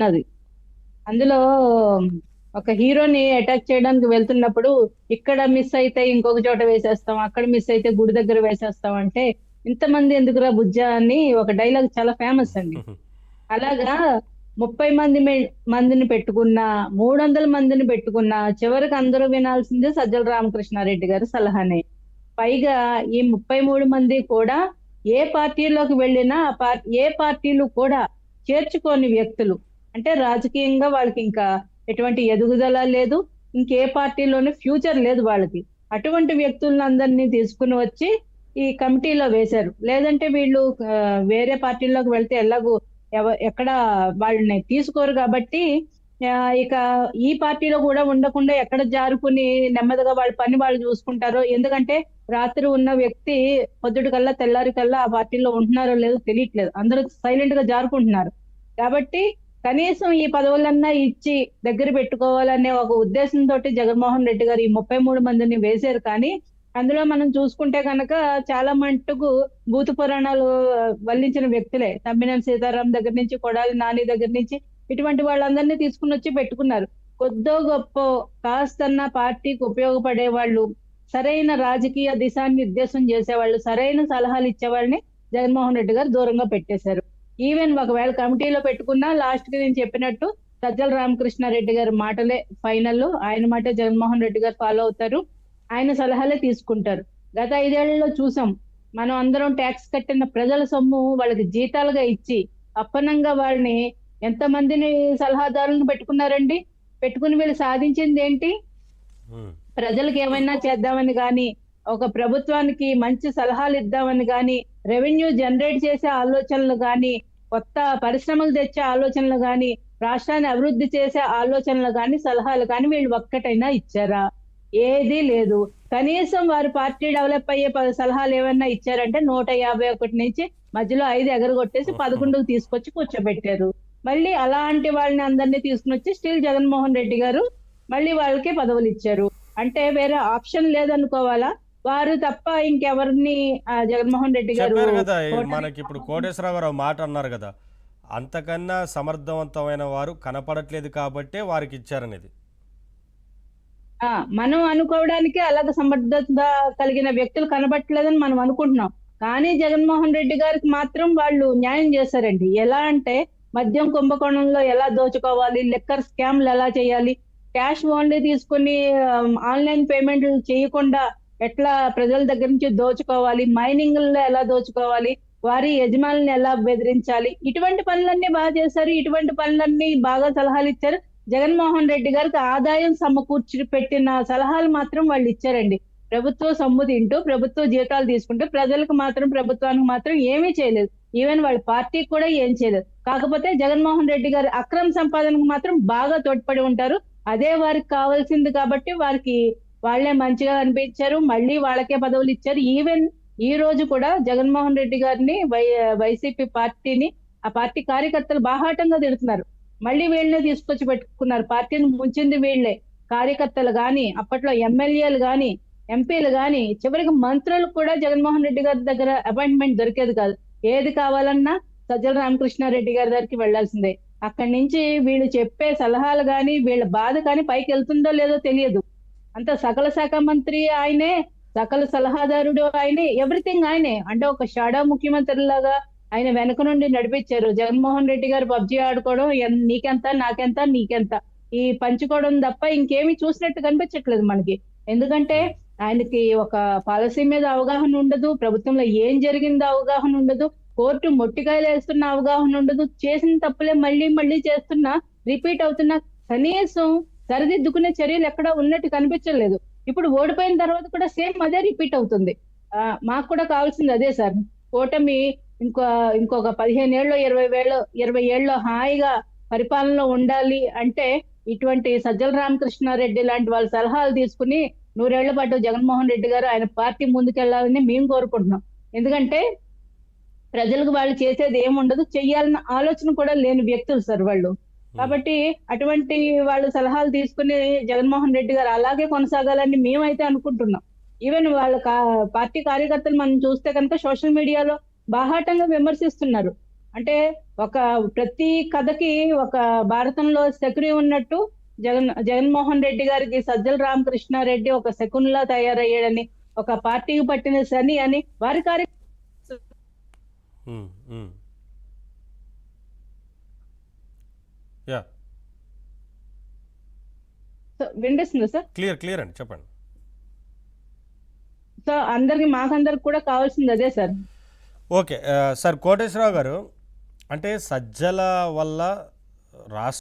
ఉన్నది. అందులో ఒక హీరోని అటాక్ చేయడానికి వెళ్తున్నప్పుడు ఇక్కడ మిస్ అయితే ఇంకొక చోట వేసేస్తాం, అక్కడ మిస్ అయితే గుడి దగ్గర వేసేస్తాం అంటే ఇంతమంది ఎందుకురా బుజ్జా అని ఒక డైలాగ్ చాలా ఫేమస్ అండి. అలాగా 30 మందిని పెట్టుకున్నా, 300 మందిని పెట్టుకున్నా చివరికి అందరూ వినాల్సింది సజ్జల రామకృష్ణారెడ్డి గారి సలహానే. పైగా ఈ 33 మంది కూడా ఏ పార్టీలోకి వెళ్ళినా ఏ పార్టీలు కూడా చేర్చుకోని వ్యక్తులు. అంటే రాజకీయంగా వాళ్ళకి ఇంకా ఎటువంటి ఎదుగుదల లేదు, ఇంకే పార్టీలోనూ ఫ్యూచర్ లేదు వాళ్ళకి. అటువంటి వ్యక్తులను అందరినీ తీసుకుని వచ్చి ఈ కమిటీలో వేశారు. లేదంటే వీళ్ళు వేరే పార్టీలోకి వెళ్తే ఎలాగూ ఎక్కడ వాళ్ళని తీసుకోరు కాబట్టి ఇక ఈ పార్టీలో కూడా ఉండకుండా ఎక్కడ జారుకుని నెమ్మదిగా వాళ్ళ పని వాళ్ళు చూసుకుంటారో. ఎందుకంటే రాత్రి ఉన్న వ్యక్తి పొద్దుటి కల్లా తెల్లారి కల్లా ఆ పార్టీలో ఉంటున్నారో లేదో తెలియట్లేదు, అందరూ సైలెంట్ గా జారుకుంటున్నారు. కాబట్టి కనీసం ఈ పదవులన్నా ఇచ్చి దగ్గర పెట్టుకోవాలనే ఒక ఉద్దేశంతో జగన్మోహన్ రెడ్డి గారు ఈ 33 మందిని వేశారు. కానీ అందులో మనం చూసుకుంటే కనుక చాలా మట్టుకు భూత పురాణాలు వల్లించిన వ్యక్తులే. తమ్మినేని సీతారాం దగ్గర నుంచి కొడాలి నాని దగ్గర నుంచి ఇటువంటి వాళ్ళందరినీ తీసుకుని వచ్చి పెట్టుకున్నారు. కొద్దో గొప్ప కాస్తన్న పార్టీకి ఉపయోగపడే వాళ్ళు, సరైన రాజకీయ దిశానిర్దేశం చేసేవాళ్ళు, సరైన సలహాలు ఇచ్చేవాళ్ళని జగన్మోహన్ రెడ్డి గారు దూరంగా పెట్టేశారు. ఈవెన్ ఒకవేళ కమిటీలో పెట్టుకున్నా లాస్ట్ కి నేను చెప్పినట్టు సజ్జల రామకృష్ణారెడ్డి గారి మాటలే ఫైనల్. ఆయన మాటే జగన్మోహన్ రెడ్డి గారు ఫాలో అవుతారు, ఆయన సలహాలే తీసుకుంటారు. గత 5 ఏళ్లలో చూసాం, మనం అందరం ట్యాక్స్ కట్టిన ప్రజల సొమ్ము వాళ్ళకి జీతాలుగా ఇచ్చి అప్పనంగా వాళ్ళని ఎంతమందిని సలహాదారులను పెట్టుకున్నారండి. పెట్టుకుని వీళ్ళు సాధించింది ఏంటి? ప్రజలకు ఏమైనా చేద్దామని గాని, ఒక ప్రభుత్వానికి మంచి సలహాలు ఇద్దామని గాని, రెవెన్యూ జనరేట్ చేసే ఆలోచనలు గాని, కొత్త పరిశ్రమలు తెచ్చే ఆలోచనలు గాని, రాష్ట్రాన్ని అభివృద్ధి చేసే ఆలోచనలు గాని, సలహాలు కానీ వీళ్ళు ఒక్కటైనా ఇచ్చారా? ఏదీ లేదు. కనీసం వారి పార్టీ డెవలప్ అయ్యే సలహాలు ఏమన్నా ఇచ్చారంటే 151 నుంచి మధ్యలో 5 ఎగరగొట్టేసి 11కు తీసుకొచ్చి కూర్చోబెట్టారు. మళ్ళీ అలాంటి వాళ్ళని అందరినీ తీసుకుని వచ్చి స్టిల్ జగన్మోహన్ రెడ్డి గారు మళ్ళీ వాళ్ళకే పదవులు ఇచ్చారు. అంటే వేరే ఆప్షన్ లేదనుకోవాలా? వారు తప్ప ఇంకెవరిని జగన్మోహన్ రెడ్డి గారు చెప్పారు కదా. మనకి ఇప్పుడు కోటేశ్వరరావు గారు మాట అన్నారు కదా, అంతకన్నా సమర్థవంతమైన వారు కనపడట్లేదు కాబట్టే వారికి ఇచ్చారనేది. మనం అనుకోవడానికి అలాగ సమర్థత కలిగిన వ్యక్తులు కనబట్టలేదని మనం అనుకుంటున్నాం. కానీ జగన్మోహన్ రెడ్డి గారికి మాత్రం వాళ్ళు న్యాయం చేశారండి. ఎలా అంటే మద్యం కుంభకోణంలో ఎలా దోచుకోవాలి, లిక్కర్ స్కామ్లు ఎలా చేయాలి, క్యాష్ ఓన్లీ తీసుకుని ఆన్లైన్ పేమెంట్లు చేయకుండా ఎట్లా ప్రజల దగ్గర నుంచి దోచుకోవాలి, మైనింగ్లో ఎలా దోచుకోవాలి, వారి యజమానులను ఎలా బెదిరించాలి, ఇటువంటి పనులన్నీ బాగా చేశారు. ఇటువంటి పనులన్నీ బాగా సలహాలు ఇచ్చారు. జగన్మోహన్ రెడ్డి గారికి ఆదాయం సమకూర్చి పెట్టిన సలహాలు మాత్రం వాళ్ళు ఇచ్చారండి. ప్రభుత్వ సొమ్ము తింటూ, ప్రభుత్వ జీతాలు తీసుకుంటూ ప్రజలకు మాత్రం, ప్రభుత్వానికి మాత్రం ఏమీ చేయలేదు. ఈవెన్ వాళ్ళ పార్టీకి కూడా ఏం చేయలేదు. కాకపోతే జగన్మోహన్ రెడ్డి గారి అక్రమ సంపాదనకు మాత్రం బాగా తోడ్పడి ఉంటారు. అదే వారికి కావాల్సింది కాబట్టి వారికి వాళ్లే మంచిగా అనిపించారు. మళ్ళీ వాళ్ళకే పదవులు ఇచ్చారు. ఈవెన్ ఈ రోజు కూడా జగన్మోహన్ రెడ్డి గారిని వైసీపీ పార్టీని, ఆ పార్టీ కార్యకర్తలు బాహాటంగా తిడుతున్నారు. మళ్ళీ వీళ్ళనే తీసుకొచ్చి పెట్టుకున్నారు. పార్టీని ముంచింది వీళ్లే. కార్యకర్తలు గాని, అప్పట్లో ఎమ్మెల్యేలు గాని, ఎంపీలు గాని, చివరికి మంత్రులు కూడా జగన్మోహన్ రెడ్డి గారి దగ్గర అపాయింట్మెంట్ దొరికేది కాదు. ఏది కావాలన్నా సజ్జల రామకృష్ణారెడ్డి గారి దగ్గరికి వెళ్లాల్సిందే. అక్కడి నుంచి వీళ్ళు చెప్పే సలహాలు గాని, వీళ్ళ బాధ కానీ పైకి వెళ్తుందో లేదో తెలియదు. అంత సకల శాఖ మంత్రి ఆయనే, సకల సలహాదారుడు ఆయనే, ఎవ్రీథింగ్ ఆయనే. అంటే ఒక షాడో ముఖ్యమంత్రి లాగా ఆయన వెనక నుండి నడిపించారు. జగన్మోహన్ రెడ్డి గారు పబ్జీ ఆడుకోవడం, నీకెంత నాకెంత నీకెంత, ఈ పంచుకోవడం తప్ప ఇంకేమీ చూసినట్టు కనిపించట్లేదు మనకి. ఎందుకంటే ఆయనకి ఒక పాలసీ మీద అవగాహన ఉండదు, ప్రభుత్వంలో ఏం జరిగిందో అవగాహన ఉండదు, కోర్టు మొట్టికాయలు వేస్తున్న అవగాహన ఉండదు, చేసిన తప్పులే మళ్ళీ మళ్ళీ చేస్తున్నా, రిపీట్ అవుతున్నా, కనీసం సరిదిద్దుకునే చర్యలు ఎక్కడ ఉన్నట్టు కనిపించలేదు. ఇప్పుడు ఓడిపోయిన తర్వాత కూడా సేమ్ అదే రిపీట్ అవుతుంది. మాకు కూడా కావాల్సింది అదే సార్. కూటమి ఇంకొక 15 ఏళ్ళు 20 ఏళ్ళు హాయిగా పరిపాలనలో ఉండాలి అంటే ఇటువంటి సజ్జల రామకృష్ణారెడ్డి లాంటి వాళ్ళ సలహాలు తీసుకుని 100 ఏళ్ల పాటు జగన్మోహన్ రెడ్డి గారు ఆయన పార్టీ ముందుకెళ్లాలని మేము కోరుకుంటున్నాం. ఎందుకంటే ప్రజలకు వాళ్ళు చేసేది ఏముండదు, చెయ్యాలన్న ఆలోచన కూడా లేని వ్యక్తులు సార్ వాళ్ళు. కాబట్టి అటువంటి వాళ్ళు సలహాలు తీసుకుని జగన్మోహన్ రెడ్డి గారు అలాగే కొనసాగాలని మేమైతే అనుకుంటున్నాం. ఈవెన్ వాళ్ళ పార్టీ కార్యకర్తలు మనం చూస్తే కనుక సోషల్ మీడియాలో బాహాటంగా విమర్శిస్తున్నారు. అంటే ఒక ప్రతి కథకి ఒక భారతంలో శకుని ఉన్నట్టు జగన్మోహన్ రెడ్డి గారికి సజ్జల రామకృష్ణారెడ్డి ఒక శకునిలా తయారయ్యాడని, ఒక పార్టీకి పట్టిన శని అని వారి ఉమ్, ఉమ్. యా వినిపిస్తుంది సార్. క్లియర్ అండి, చెప్పండి. సో మాకందరికి కూడా కావాల్సింది అదే సార్. ఓకే సార్, కోటేశ్వరరావు గారు, అంటే సజ్జల వల్ల రాష్ట్ర